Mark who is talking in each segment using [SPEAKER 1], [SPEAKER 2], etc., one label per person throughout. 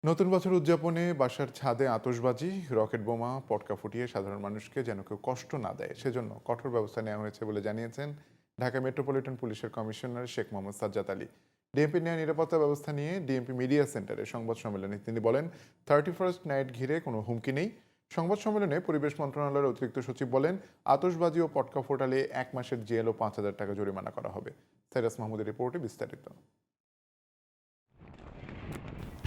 [SPEAKER 1] নতুন বছর উদযাপনে বাসার ছাদে আতশবাজি, রকেট বোমা, পটকা ফুটিয়ে সাধারণ মানুষকে যেন কেউ কষ্ট না দেয় সেজন্য কঠোর ব্যবস্থা নেওয়া হয়েছে বলে জানিয়েছেন ঢাকা মেট্রোপলিটন পুলিশের কমিশনার শেখ মোহাম্মদ সাজ্জাদ আলী। ডিএমপি নেওয়া নিরাপত্তা ব্যবস্থা নিয়ে ডিএমপি মিডিয়া সেন্টারে সংবাদ সম্মেলনে তিনি বলেন, 31st নাইট ঘিরে কোনো হুমকি নেই। সংবাদ সম্মেলনে পরিবেশ মন্ত্রণালয়ের অতিরিক্ত সচিব বলেন, আতশবাজি ও পটকা ফোটালে 1 মাসের জেল ও 5,000 টাকা জরিমানা করা হবে। সাইরাস মাহমুদের রিপোর্টে বিস্তারিত।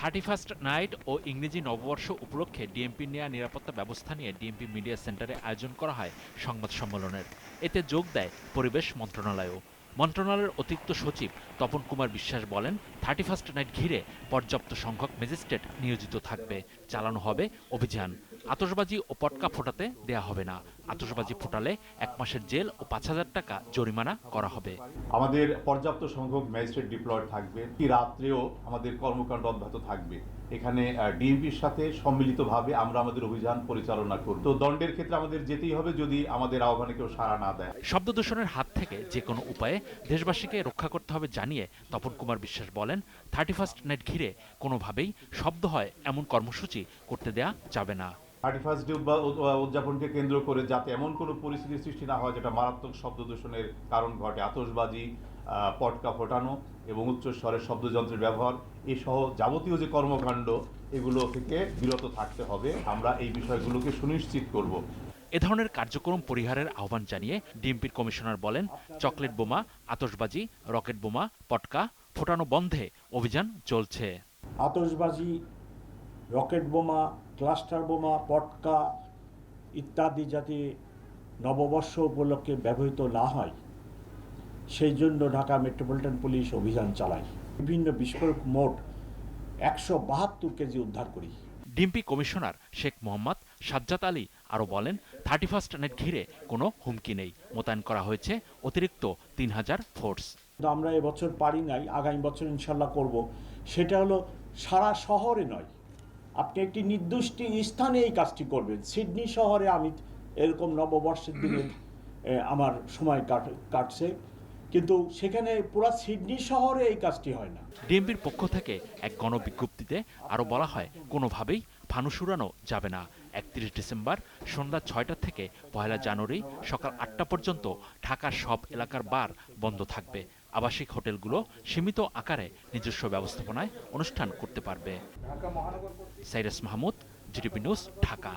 [SPEAKER 2] 31st নাইট ও ইংরেজি নববর্ষ উপলক্ষে ডিএমপি নেয়া নিরাপত্তা ব্যবস্থা নিয়ে ডিএমপি মিডিয়া সেন্টারে আয়োজন করা হয় সংবাদ সম্মেলনের। এতে যোগ দেয় পরিবেশ মন্ত্রণালয়ও। মন্ত্রণালয়ের অতিরিক্ত সচিব তপন কুমার বিশ্বাস বলেন, 31st নাইট ঘিরে পর্যাপ্ত সংখ্যক ম্যাজিস্ট্রেট নিয়োজিত থাকবে, চালানো হবে অভিযান। আতশবাজি ও পটকা ফোটাতে দেয়া হবে না। আতশবাজি ফোটালে 1 মাসের জেল ও 5,000 টাকা জরিমানা করা হবে।
[SPEAKER 3] আমাদের পর্যাপ্ত সংখ্যক ম্যাজিস্ট্রেট ডিপ্লয়েড থাকবে, রাত্রেও আমাদের কর্মকাণ্ড অব্যাহত থাকবে। এখানে ডিএমপির সাথে সম্মিলিতভাবে আমরা আমাদের অভিযান পরিচালনা করব। তো দণ্ডের ক্ষেত্রে আমাদের যেতেই হবে যদি আমাদের আহ্বানে কেউ সাড়া না দেয়।
[SPEAKER 2] শব্দ দূষণের হাত থেকে যে কোনো উপায়ে দেশবাসীকে রক্ষা করতে হবে জানিয়ে তপন কুমার বিশ্বাস বলেন, 31st নাইট ঘিরে কোনোভাবেই শব্দ হয় এমন কর্মসূচি করতে দেয়া যাবে না।
[SPEAKER 3] 31st ডে উদযাপনকে কেন্দ্র করে যাতে এমন কোনো পরিস্থিতি সৃষ্টি না হয় যেটা মারাত্মক শব্দ দূষণের কারণ ঘটে। আতশবাজি, পটকা ফোটানো এবং উচ্চস্বরের শব্দযন্ত্রের ব্যবহার এসহ যাবতীয় যে কর্মকাণ্ড এগুলো থেকে বিরত থাকতে হবে। আমরা এই বিষয়গুলোকে সুনিশ্চিত করব।
[SPEAKER 2] এ ধরনের কার্যক্রম পরিহারের আহ্বান জানিয়ে ডিএমপির কমিশনার বলেন, চকলেট বোমা, আতশবাজি, রকেট বোমা, পটকা ফোটানো বন্ধে অভিযান চলছে।
[SPEAKER 4] আতশবাজি, রকেট বোমা, ক্লাস্টার বোমা, পটকা ইত্যাদি যাতে নববর্ষ উপলক্ষে ব্যবহৃত না হয় সেই জন্য ঢাকা মেট্রোপলিটন পুলিশ অভিযান চালায়। বিভিন্ন বিস্ফোরক মোট 172 কেজি উদ্ধার করি।
[SPEAKER 2] ডিএমপি কমিশনার শেখ মোহাম্মদ সাজ্জাদ আলী আরও বলেন, 31st নাইট ঘিরে কোনো হুমকি নেই। মোতায়েন করা হয়েছে অতিরিক্ত 3,000 ফোর্স।
[SPEAKER 4] আমরা এবছর পারি নাই, আগামী বছর ইনশাল্লাহ করব। সেটা হলো সারা শহরে নয়, আপনি একটি নির্দিষ্ট স্থানে এই কাজটি করবেন। সিডনি শহরে আমি এরকম নববর্ষের দিনে আমার সময় কাটছে, কিন্তু সেখানে পুরা সিডনি শহরে এই কাজটি হয় না।
[SPEAKER 2] ডিএমপির পক্ষ থেকে এক গণবিজ্ঞপ্তিতে আরও বলা হয়, কোনোভাবেই ফানুস উড়ানো যাবে না। 31 ডিসেম্বর সন্ধ্যা 6টা থেকে 1 জানুয়ারি সকাল 8টা পর্যন্ত ঢাকার সব এলাকার বার বন্ধ থাকবে। আবাসিক হোটেলগুলো সীমিত আকারে নিজস্ব ব্যবস্থাপনায় অনুষ্ঠান করতে পারবে। Cyrus Mahmud, GTV news, Dhaka.